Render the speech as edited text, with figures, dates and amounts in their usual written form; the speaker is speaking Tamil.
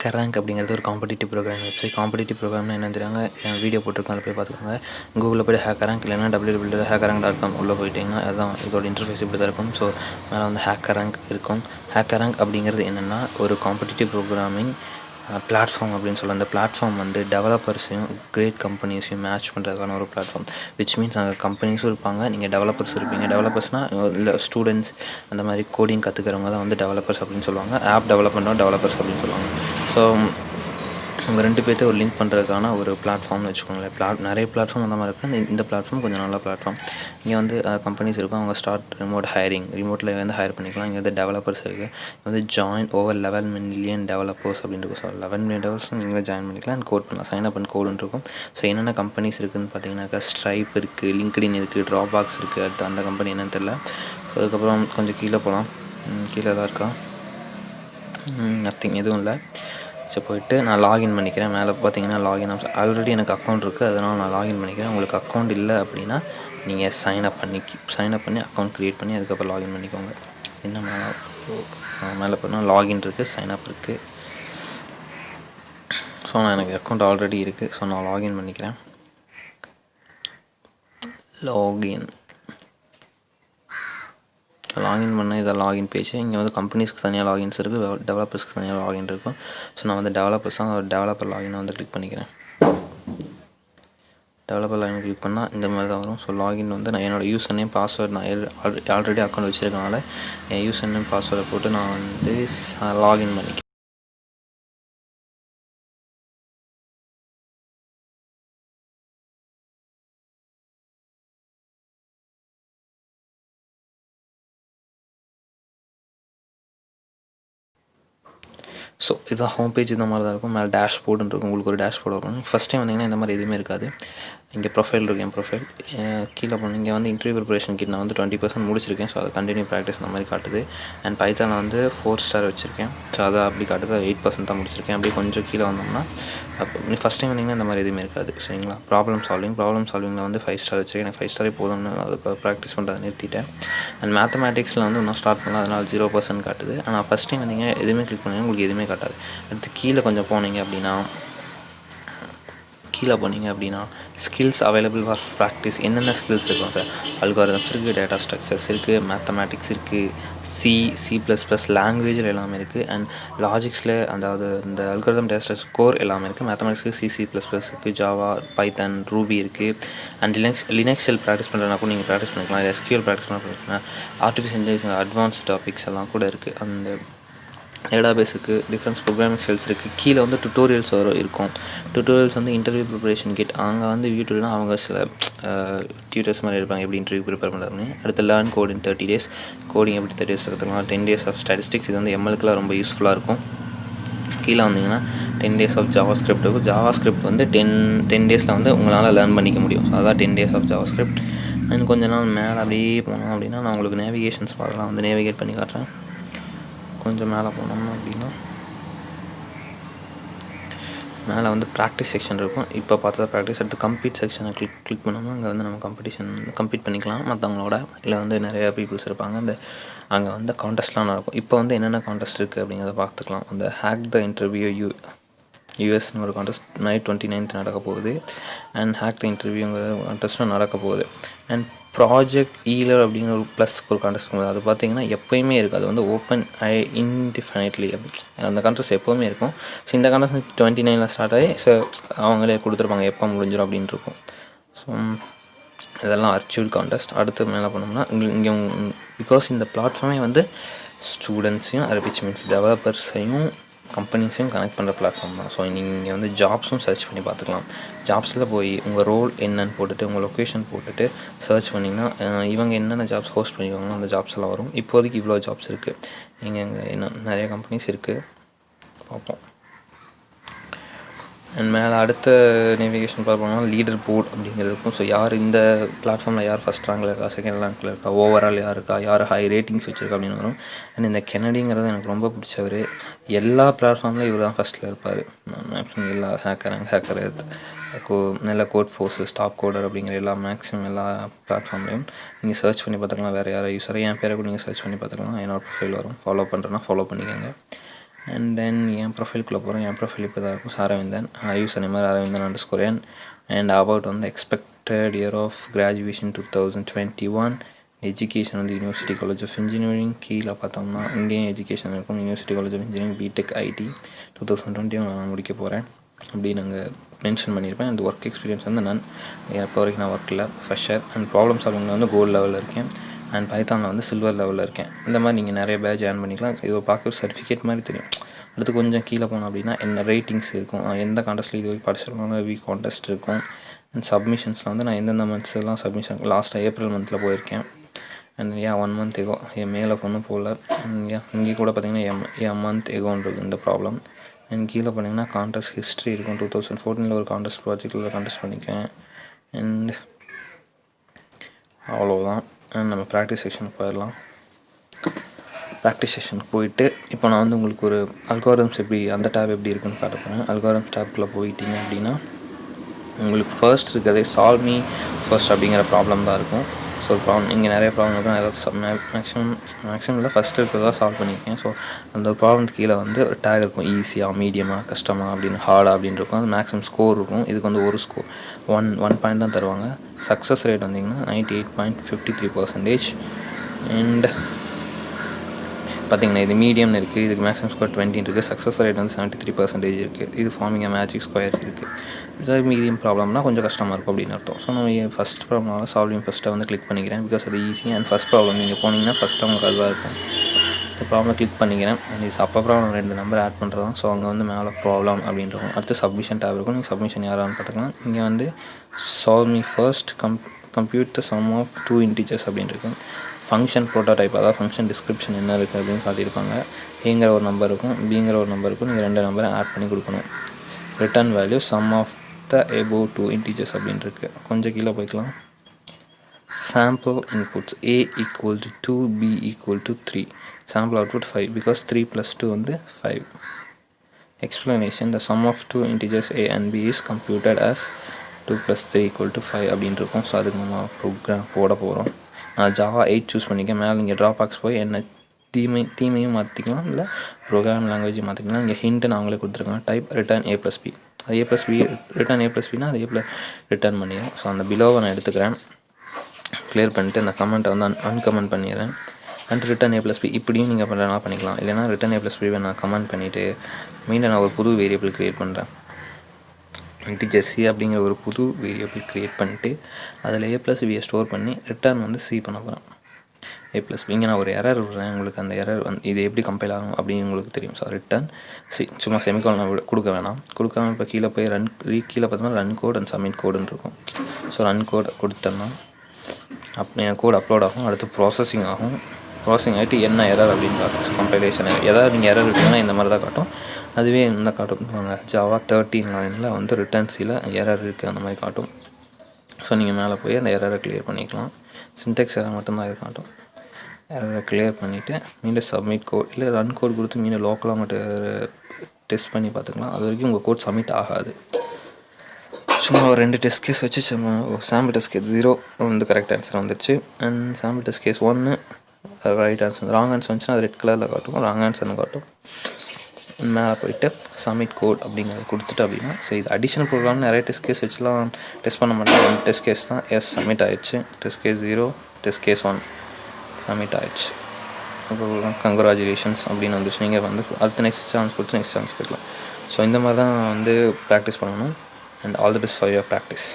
HackerRank அப்படிங்கிறது ஒரு காம்படிட்டிவ் ப்ரோக்ராம் வெப்சைட். காம்படிட்டிவ் ப்ரோக்ராம்னா என்னன்னு தெரியாங்க, என் வீடியோ போட்டிருக்கேன், அதில் போய் பார்த்துக்கோங்க. கூகுளில் போய்ட்டு HackerRank இல்லைன்னா www.hackerrank.com உள்ளே போயிட்டிங்கன்னா அதுதான் இதோட இன்டர்ஃபேஸ் இப்படி தான் இருக்கும். ஸோ மேலே வந்து HackerRank இருக்கும். HackerRank அப்படிங்கிறது என்னென்னா ஒரு காம்படிட்டிவ் ப்ரோக்ராமிங் பிளாட்ஃபார்ம் அப்படின்னு சொல்லலாம். அந்த பிளாட்ஃபார்ம் வந்து டெவலப்பர்ஸையும் கிரேட் கம்பெனிஸையும் மேட்ச் பண்ணுறதுக்கான ஒரு பிளாட்ஃபார்ம். விச் மீன்ஸ் அங்கே கம்பெனிஸும் இருப்பாங்க, நீங்கள் டெவலப்பர்ஸும் இருப்பீங்க. டெவலப்பர்ஸ்னால் இல்லை ஸ்டூடெண்ட்ஸ் அந்த மாதிரி கோடிங் கற்றுக்கிறவங்க தான் வந்து டெவலப்பர்ஸ் அப்படின்னு சொல்லுவாங்க. ஆப் டெவலப்மெண்ட்டும் டெவலப்பர்ஸ் அப்படின்னு சொல்லுவாங்க. ஸோ உங்க 2 பேர்த்தையும் ஒரு லிங்க் பண்ணுறதுக்கான ஒரு பிளாட்ஃபார்ம்னு வச்சுக்கோங்களேன். நிறைய பிளாட்ஃபார்ம் அந்த மாதிரி இருக்குது. இந்த பிளாட்ஃபார்ம் கொஞ்சம் நல்ல பிளாட்ஃபார்ம். இங்கே வந்து கம்பெனிஸ் இருக்கும், அவங்க ஸ்டார்ட் ரிமோட்டில் வந்து ஹையர் பண்ணிக்கலாம். இங்கே வந்து டெவலப்பர்ஸ் இருக்குது. வந்து ஜாயின் ஓவர் 11 மில்லியன் டெவலப்பர்ஸ் அப்படின்னு இருக்கும். ஸோ 11 மில்லியன் டெவலப்பர்ஸ் நீங்களே ஜாயின் பண்ணிக்கலாம் அண்ட் கோட் பண்ணலாம். சைன் அப் அண்ட் கோடுன்னு இருக்கும். ஸோ என்னென்ன கம்பெனிஸ் இருக்குதுன்னு பார்த்தீங்கன்னாக்கா ஸ்ட்ரைப் இருக்குது, லிங்க்டின் இருக்குது, ட்ராபாக்ஸ் இருக்குது. அடுத்து அந்த கம்பெனி என்னன்னு தெரியல. ஸோ அதுக்கப்புறம் கொஞ்சம் கீழே போகலாம். கீழே தான் இருக்கா, நத்திங் எதுவும் இல்லை. ஸோ போய்ட்டு நான் லாகின் பண்ணிக்கிறேன். மேலே பார்த்தீங்கன்னா லாகின் ஆல்ரெடி எனக்கு அக்கௌண்ட் இருக்குது, அதனால் நான் லாகின் பண்ணிக்கிறேன். உங்களுக்கு அக்கௌண்ட் இல்லை அப்படின்னா நீங்கள் சைன் அப் பண்ணி அக்கௌண்ட் க்ரியேட் பண்ணி அதுக்கப்புறம் லாகின் பண்ணிக்கோங்க. என்ன மேலே போனால் லாகின் இருக்குது, சைன் அப் இருக்குது. ஸோ நான் எனக்கு அக்கௌண்ட் ஆல்ரெடி இருக்குது. ஸோ நான் லாகின் பண்ணிக்கிறேன். லாகின் பண்ணால் இதை லாகின் பேஜ். இங்கே வந்து கம்பெனிஸ்க்கு தனியாக லாகின்ஸ் இருக்குது, டெவலப்பர்ஸ்க்கு தனியாக லாகின் இருக்கும். ஸோ நான் வந்து டெவலப்பர்ஸ் தான், டெவலப்பர் லாகினை வந்து கிளிக் பண்ணிக்கிறேன். டெவலப்பர் லாகின் கிளிக் பண்ணால் இந்த மாதிரி தான் வரும். ஸோ லாகின் வந்து நான் என்னோடய யூசர் நேம் பாஸ்வேர்டு நான் ஆல்ரெடி அக்கௌண்ட் வச்சுருக்கனால என் யூசர் நேம் பாஸ்வேர்டை போட்டு நான் வந்து லாகின் பண்ணிக்கிறேன். ஸோ இதுதான் ஹோம் பேஜ். இந்த மாதிரி தான் இருக்கும். மேலே டேஷ்போர்டுன்னு இருக்கும். உங்களுக்கு ஒரு டேஷ்போர்டு வரும். ஃபஸ்ட் டைம் வந்தீங்கன்னா இந்த மாதிரி எதுவுமே இருக்காது. இங்கே ப்ரொஃபைல் இருக்குது, என் ப்ரொஃபைல் கீழே போகணும். இங்கே வந்து இன்டர்வியூ ப்ரிப்பரேஷன் கிட் நான் வந்து 20% முடிச்சிருக்கேன். ஸோ அதை கண்டினியூ ப்ராக்டிஸ் அந்த மாதிரி காட்டுது. அண்ட் பைத்தானில் வந்து 4 ஸ்டார் வச்சுருக்கேன். ஸோ அதை அப்படி காட்டுது. 8% தான் முடிச்சிருக்கேன். அப்படியே கொஞ்சம் கீழே வந்தோம்னா அப்போ ஃபஸ்ட் டைம் வந்தீங்கன்னா இந்த மாதிரி எதுவுமே இருக்காது. சரிங்களா. ப்ராப்ளம் சால்விங்கில் வந்து 5 ஸ்டார் வச்சுருக்கேன். எனக்கு 5 ஸ்டாரே போதும்னு அதுக்கு ப்ராக்டிஸ் பண்ணுறதை நிறுத்திட்டேன். அண்ட் மேத்தமேட்டிக்ஸில் வந்து இன்னும் ஸ்டார்ட் பண்ணலாம், அதனால் 0% காட்டுது. ஆனால் ஃபஸ்ட் டைம் வந்தீங்க எதுவுமே கிளிக் பண்ணுங்கள், உங்களுக்கு எதுவுமே காட்டாது. அடுத்து கீழே கொஞ்சம் போனீங்க அப்படின்னா ஸ்கில்ஸ் அவைலபிள் ஃபார் ப்ராக்டிஸ். என்னென்ன ஸ்கில்ஸ் இருக்கும் சார்? அல்காரிதம்ஸ் இருக்குது, டேட்டா ஸ்ட்ரக்சர்ஸ் இருக்குது, மேத்தமேட்டிக்ஸ் இருக்குது, C++ லாங்குவேஜில் எல்லாமே இருக்குது. அண்ட் லாஜிக்ஸில் அதாவது இந்த அல்காரிதம் டேட்டா ஸ்ட்ரக்சர் கோர் எல்லாமே இருக்குது. மேத்தமேட்டிக்ஸுக்கு C++ இருக்குது, ஜாவா, பைத்தான், ரூபி இருக்குது. அண்ட் லினக்ஸ் ஷெல் ப்ராக்டிஸ் பண்ணுறதுனா கூட நீங்கள் ப்ராக்டிஸ் பண்ணிக்கலாம். SQL ப்ராக்டிஸ் பண்ணிக்கலாம். ஆர்டிஃபிஷியல் இன்டெலிஜென்ஸ் அட்வான்ஸ்ட் டாபிக்ஸ் எல்லாம் கூட இருக்குது. அந்த டேட்டாபேஸுக்கு டிஃப்ரெண்ட்ஸ் ப்ரோக்ராமிங் ஸ்கில்ஸ் இருக்குது. கீழே வந்து டுட்டோரியல்ஸ் இருக்கும். டுட்டோரியல்ஸ் வந்து இன்டர்வியூ ப்ரிப்பரேஷன் கிட். அங்கே வந்து யூடியூப்னா அவங்க சில டியூட்டர்ஸ் மாதிரி இருப்பாங்க எப்படி இன்டர்வியூ ப்ரிப்பேர் பண்ணுறதுன்னு. அடுத்து லேர்ன் கோட் இன் 30 days. கோடிங் எப்படி 30 days கற்றுக்கலாம். 10 days ஆஃப் ஸ்டாட்டிஸ்டிக்ஸ். இது வந்து MLக்குலாம் ரொம்ப யூஸ்ஃபுல்லாக இருக்கும். கீழே வந்தீங்கன்னா 10 days ஆஃப் ஜாவா ஸ்கிரிப்ட் இருக்கும். ஜாவா ஸ்கிரிப்ட் வந்து 10 days வந்து உங்களால் லேர்ன் பண்ணிக்க முடியும். ஸோ அதான் 10 days of JavaScript. And கொஞ்ச நாள் மேலே அப்படியே போனோம் அப்படின்னா நான் உங்களுக்கு நேவிகேஷன்ஸ் பார்க்கலாம், வந்து நேவிகேட் பண்ணி காட்டுறேன். கொஞ்சம் மேலே போனோம்னா அப்படின்னா மேலே வந்து ப்ராக்டிஸ் செக்ஷன் இருக்கும். இப்போ பார்த்தா ப்ராக்டிஸ். அடுத்து கம்ப்ளீட் செக்ஷனை கிளிக் பண்ணோம்னா அங்கே வந்து நம்ம கம்ப்ளீட் பண்ணிக்கலாம் மற்றவங்களோட. இல்லை வந்து நிறையா பீப்புள்ஸ் இருப்பாங்க. அங்கே வந்து கான்டெஸ்ட்லாம் நடக்கும். இப்போ வந்து என்னென்ன கான்டெஸ்ட் இருக்குது அப்படிங்கிறத பார்த்துக்கலாம். அந்த ஹேக் த இன்டர்வியூ யூஎஸ்னு ஒரு கான்டெஸ்ட் May 29 நடக்க போகுது. அண்ட் ஹேக் த இன்டர்வியூங்கிற கான்டெஸ்ட்டும் நடக்க போகுது. அண்ட் ப்ராஜெக்ட் ஈலர் அப்படிங்கிற ஒரு ஒரு கான்டெஸ்ட் இருக்குது. அது பார்த்திங்கன்னா எப்போயுமே இருக்குது. அது வந்து ஓப்பன் இன்டிஃபைனைட்லி அந்த கான்டெஸ்ட் எப்போவுமே இருக்கும். ஸோ இந்த கான்டெஸ்ட் 29 ஸ்டார்ட் ஆகி ஸோ அவங்களே கொடுத்துருப்பாங்க எப்போ முடிஞ்சிடும் அப்படின்னு இருக்கும். ஸோ இதெல்லாம் அர்ச்சீவ்ட் கான்டெஸ்ட். அடுத்து மேலே போனோம்னா இங்கே பிகாஸ் இந்த பிளாட்ஃபார்மே வந்து ஸ்டூடெண்ட்ஸையும் விச் மீன்ஸ் டெவலப்பர்ஸையும் கம்பெனிஸையும் கனெக்ட் பண்ணுற பிளாட்ஃபார்ம் தான். ஸோ நீங்கள் வந்து ஜாப்ஸும் சர்ச் பண்ணி பார்த்துக்கலாம். ஜாப்ஸில் போய் உங்கள் ரோல் என்னன்னு போட்டுட்டு உங்கள் லொக்கேஷன் போட்டுட்டு சர்ச் பண்ணிங்கன்னா இவங்க என்னென்ன ஜாப்ஸ் ஹோஸ்ட் பண்ணிக்கோங்களோ அந்த ஜாப்ஸ் எல்லாம் வரும். இப்போதைக்கு இவ்வளோ ஜாப்ஸ் இருக்குது. இங்கே இன்னும் நிறைய கம்பெனிஸ் இருக்குது, பார்ப்போம். அண்ட் மேலே அடுத்த நேவிகேஷன் பார்ப்போம்னா லீடர் போர்ட் அப்படிங்கிறதுக்கும். ஸோ யார் இந்த பிளாட்ஃபார்மில் யார் ஃபஸ்ட் ரேங்கில் இருக்கா, செகண்ட் ரேங்கில் இருக்கா, ஓவரால் யார் இருக்கா, யார் ஹை ரேட்டிங்ஸ் வச்சுருக்கா அப்படின்னு வரும். அண்ட் இந்த கெனடிங்கிறது எனக்கு ரொம்ப பிடிச்சவர். எல்லா பிளாட்ஃபார்ம்லையும் இவர் தான் ஃபஸ்ட்டில் இருப்பார். மேக்ஸிமம் எல்லா ஹேக்கர் நல்ல கோட் ஃபோர்ஸு ஸ்டாப் கோடர் அப்படிங்கிற மேக்ஸிமம் எல்லா பிளாட்ஃபார்ம்லையும் நீங்கள் சர்ச் பண்ணி பார்த்துக்கலாம். வேறு யாரை யூஸரை என் பேரை கூட நீங்கள் சர்ச் பண்ணி பார்த்துக்கலாம். என்னோட ப்ரொஃபைல் வரும். ஃபாலோ பண்ணுறேன்னா ஃபாலோ பண்ணிக்கோங்க. அண்ட் தென் என் ப்ரொஃபைலுக்குள்ளே போகிறேன். என் ப்ரொஃபைல் இப்போ தான் இருக்கும், Aravindan. Username Aravindan _ and about வந்து expected year of graduation 2021. Education வந்து யூனிவர்சிட்டி காலேஜ் ஆஃப் இன்ஜினியரிங். கீழே பார்த்தோம்னா இங்கேயும் எஜுகேஷன் இருக்கும், university college of engineering B Tech IT 2021 நான் முடிக்க போகிறேன் அப்படின்னு நாங்கள் மென்ஷன் பண்ணியிருப்பேன். அந்த ஒர்க் எக்ஸ்பீரியன்ஸ் வந்து நான் இப்போ வரைக்கும் நான் ஒர்க்கில் ஃப்ரெஷர். அண்ட் ப்ராப்ளம் சால்விங்கில் வந்து கோல்டு லெவலில் இருக்கேன். அண்ட் பைத்தானில் வந்து சில்வர் லெவலில் இருக்கேன். இந்த மாதிரி நீங்கள் நிறைய பேட்ச் ஆன் பண்ணிக்கலாம். இது பார்க்க ஒரு சர்டிஃபிகேட் மாதிரி தெரியும். அடுத்து கொஞ்சம் கீழே போனோம் அப்படின்னா என்ன ரேட்டிங்ஸ் இருக்கும், எந்த கான்டெஸ்ட்டில் இது வரைக்கும் படிச்சிருக்கோம், வீக் கான்டெஸ்ட் இருக்கும். அண்ட் சப்மிஷன்ஸில் வந்து நான் எந்தெந்த மந்த்ஸ் எல்லாம் சப்மிஷன் லாஸ்ட்டாக ஏப்ரல் மந்தில் போயிருக்கேன். அண்ட் 1 month எகோ என் மேலே ஒன்றும் போகல. இங்கே கூட பார்த்தீங்கன்னா மந்த் எகோன்னு இருக்குது இந்த ப்ராப்ளம். அண்ட் கீழே பார்த்தீங்கன்னா கான்டெஸ்ட் ஹிஸ்ட்ரி இருக்கும். 2014 ஒரு கான்டெஸ்ட் ப்ராஜெக்டில் கான்டெஸ்ட் பண்ணிக்கேன். அண்ட் அவ்வளோதான். அண்ட் நம்ம ப்ராக்டிஸ் செக்ஷனுக்கு போயிடலாம். ப்ராக்டிஸ் செக்ஷனுக்கு போயிட்டு இப்போ நான் வந்து உங்களுக்கு ஒரு அல்காரிதம்ஸ் எப்படி அந்த டேப் எப்படி இருக்குன்னு காட்ட போகிறேன். அல்காரிதம்ஸ் டேப்குள்ளே போயிட்டீங்க அப்படின்னா உங்களுக்கு ஃபர்ஸ்ட் இருக்கிறதே சால்வ் மீ ஃபர்ஸ்ட் அப்படிங்கிற ப்ராப்ளம் தான் இருக்கும். ஸோ ப்ராப்ளம் இங்கே நிறைய ப்ராப்ளம் இருக்கும். ஏதாவது மேக்ஸிமம் இல்லை ஃபஸ்ட்டு இருக்கிறதா சால்வ் பண்ணியிருக்கேன். ஸோ அந்த ப்ராப்ளத்துக்கு கீழே வந்து ஒரு டேக் இருக்கும், ஈஸியாக, மீடியமாக, கஷ்டமாக அப்படின்னு, ஹார்டாக அப்படின்னு இருக்கும். அது மேக்ஸிமம் ஸ்கோர் இருக்கும். இதுக்கு வந்து ஒரு ஸ்கோர் 1 பாயிண்ட் தான் தருவாங்க. சக்ஸஸ் ரேட் வந்திங்கன்னா 98.53%. அண்ட் பார்த்திங்கன்னா இது மீடியம்னு இருக்குது, இதுக்கு மேக்ஸிமம் ஸ்கோர் 20 இருக்குது. சக்ஸஸ் ரேட் வந்து 73% இருக்குது. இது ஃபார்மிங் மேஜிக் ஸ்கொயர் இருக்குது. இது மீடியம் ப்ராப்ளம்னா கொஞ்சம் கஷ்டமாக இருக்கும் அப்படின்னு அர்த்தம். ஸோ நம்ம ஃபஸ்ட் ப்ராப்ளம்னால சால்விங் ஃபஸ்ட்டை வந்து கிளிக் பண்ணிக்கிறேன். பிகாஸ் அது ஈஸி. அண்ட் ஃபஸ்ட் ப்ராப்ளம் நீங்கள் போனீங்கன்னா ஃபஸ்ட்டு உங்களுக்கு அதுவாக இருக்கும். இந்த ப்ராப்ளம் கிளிக் பண்ணிக்கிறேன். அண்ட் இது அப்போ ப்ராப்ளம் 2 நம்பர் ஆட் பண்ணுறது தான். ஸோ அங்கே வந்து மேலே ப்ராப்ளம் அப்படின்னு இருக்கும். அடுத்து சப்மிஷன் டேப் இருக்கும். நீங்கள் சப்மிஷன் யாரான்னு பார்த்துக்கலாம். இங்கே வந்து solve me first compute the sum of 2 integers அப்படின்னு இருக்குது. ஃபங்க்ஷன் ப்ரோட்டோடைப், அதாவது ஃபங்க்ஷன் டிஸ்கிரிப்ஷன் என்ன இருக்குது அப்படின்னு காட்டியிருப்பாங்க. ஏங்கிற ஒரு நம்பர் இருக்கும், பிங்கிற ஒரு நம்பர் இருக்கும். நீங்கள் 2 நம்பரை ஆட் பண்ணி கொடுக்கணும். Return value sum of the above 2 integers அப்படின்னு இருக்குது. கொஞ்சம் கீழே போய்க்கலாம். Sample inputs a equal to 2, b equal to 3. Sample output 5 because 3 + 2 வந்து 5. explanation the sum of 2 integers a and b is computed as 2 + 3 = 5 அப்படின்னு இருக்கும். ஸோ அதுக்கு நம்ம ப்ரோக்ராம் போட போகிறோம். நான் ஜாவா 8 சூஸ் பண்ணிக்கேன். மேலே நீங்கள் ட்ராப் பாக்ஸ் போய் என்ன தீமையும் மாற்றிக்கலாம், இல்லை ப்ரோக்ராம் லாங்குவேஜும் மாற்றிக்கலாம். இங்கே ஹிண்ட்டு நான் அவங்களே கொடுத்துருக்கேன். Type return a + b. அது a + b ரிட்டர்ன் a + bனா அது a ரிட்டர்ன் பண்ணிடும். ஸோ அந்த பிலோவை நான் எடுத்துக்கிறேன். கிளியர் பண்ணிவிட்டு இந்த கமெண்ட்டை வந்து அன்கமெண்ட் பண்ணிடுறேன். அண்ட் ரிட்டர்ன் a + b இப்படியும் நீங்கள் பண்ணுறதுனா பண்ணிக்கலாம். இல்லைனா ரிட்டர்ன் a + b நான் கமெண்ட் பண்ணிவிட்டு மீண்டும் நான் ஒரு புது வேரியபிள் க்ரியேட் பண்ணுறேன். இன்டிஜர் c அப்படிங்கிற ஒரு புது வேரியபிள் க்ரியேட் பண்ணிட்டு அதில் a + b ஸ்டோர் பண்ணி ரிட்டர்ன் வந்து c பண்ண போகிறேன். a + b இங்கே நான் ஒரு எரர் விடுறேன். உங்களுக்கு அந்த எரர் வந்து இது எப்படி கம்பைல் ஆகும் அப்படின்னு உங்களுக்கு தெரியும். ஸோ ரிட்டர்ன் c சும்மா செமிகால் நான் கொடுக்க வேணாம். கொடுக்காம இப்போ கீழே போய் கீழே பார்த்தோம்னா ரன் கோட் அண்ட் சப்மிட் கோடுன்னு இருக்கும். ஸோ ரன் கோட் கொடுத்தோம்னா என் கோட் அப்லோட் ஆகும். அடுத்து ப்ராசஸிங் ஆகும். ப்ராசஸிங் ஆகிட்டு என்ன எரர் அப்படின்னு காட்டும். ஸோ கம்பைலேஷன் எதாவது நீங்கள் எரர் விட்டீங்கன்னா இந்த மாதிரி தான் காட்டும். அதுவே என்ன காட்டும், ஜாவா 13 வந்து ரிட்டர்ன் சில எரர் இருக்குது அந்த மாதிரி காட்டும். ஸோ நீங்கள் மேலே போய் அந்த எரரை கிளியர் பண்ணிக்கலாம். சின்டெக்ஸ் எரர் மட்டும்தான் இது காட்டும். எரரை கிளியர் பண்ணிவிட்டு மீண்டும் சப்மிட் கோட் இல்லை ரன் கோட் கொடுத்து மீண்டும் லோக்கலாக மட்டும் டெஸ்ட் பண்ணி பார்த்துக்கலாம். அது வரைக்கும் உங்கள் கோட் சப்மிட் ஆகாது. சும்மா ஒரு 2 டெஸ்ட் கேஸ் வச்சு சும்மா சாம்பிள் டெஸ்ட் கேஸ் 0 வந்து கரெக்ட் ஆன்சர் வந்துடுச்சு. And sample test case 1 right answer. Wrong answer வந்துச்சுன்னா அது ரெட் கலரில் காட்டும், ராங் ஆன்சர்னு காட்டும். மேலே போயிட்டு சப்மிட் கோட் அப்படிங்கிறத கொடுத்துட்டு அப்படின்னா ஸோ இது அடிஷனல் ப்ரோக்ராம் நிறைய டெஸ்ட் கேஸ் வச்சுலாம் டெஸ்ட் பண்ண மாட்டேன். 2 டெஸ்ட் கேஸ் தான். சப்மிட் ஆகிடுச்சு. Test case 0, test case 1 submit ஆகிடுச்சு. அப்புறம் கங்க்ராச்சுலேஷன்ஸ் அப்படின்னு வந்துச்சு. நீங்கள் வந்து அடுத்த நெக்ஸ்ட் சான்ஸ் கொடுத்து நெக்ஸ்ட் சான்ஸ் கேட்கலாம். ஸோ இந்த மாதிரி தான் வந்து ப்ராக்டிஸ் பண்ணணும். And all the best for your practice.